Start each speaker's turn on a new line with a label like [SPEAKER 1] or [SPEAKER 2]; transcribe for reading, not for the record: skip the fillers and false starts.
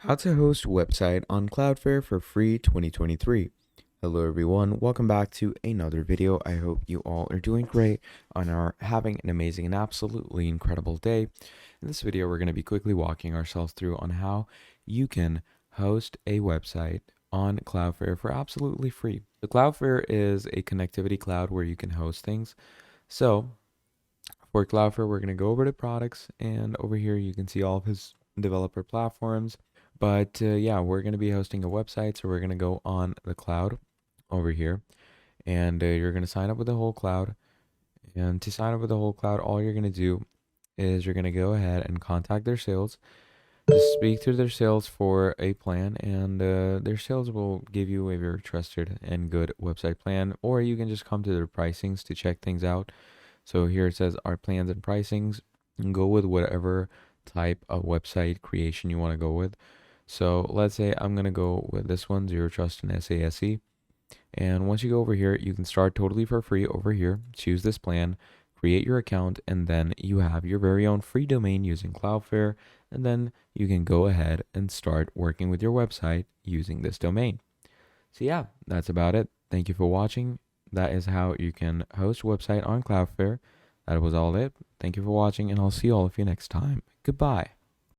[SPEAKER 1] How to host website on Cloudflare for free 2023. Hello everyone, welcome back to another video. I hope you all are doing great and are having an amazing and absolutely incredible day. In this video, we're going to be quickly walking ourselves through on how you can host a website on Cloudflare for absolutely free. The Cloudflare is a connectivity cloud where you can host things. So for Cloudflare, we're going to go over to products, and over here you can see all of his developer platforms. But yeah, we're going to be hosting a website, so we're going to go on the cloud over here, and you're going to sign up with the whole cloud. And to sign up with the whole cloud, all you're going to do is you're going to go ahead and contact their sales. Just speak to their sales for a plan, and their sales will give you a very trusted and good website plan, or you can just come to their pricings to check things out. So here it says our plans and pricings, and go with whatever type of website creation you want to go with. So let's say I'm going to go with this one, Zero Trust and SASE. And once you go over here, you can start totally for free over here. Choose this plan, create your account, and then you have your very own free domain using Cloudflare. And then you can go ahead and start working with your website using this domain. So yeah, that's about it. Thank you for watching. That is how you can host a website on Cloudflare. That was all it. Thank you for watching, and I'll see all of you next time. Goodbye.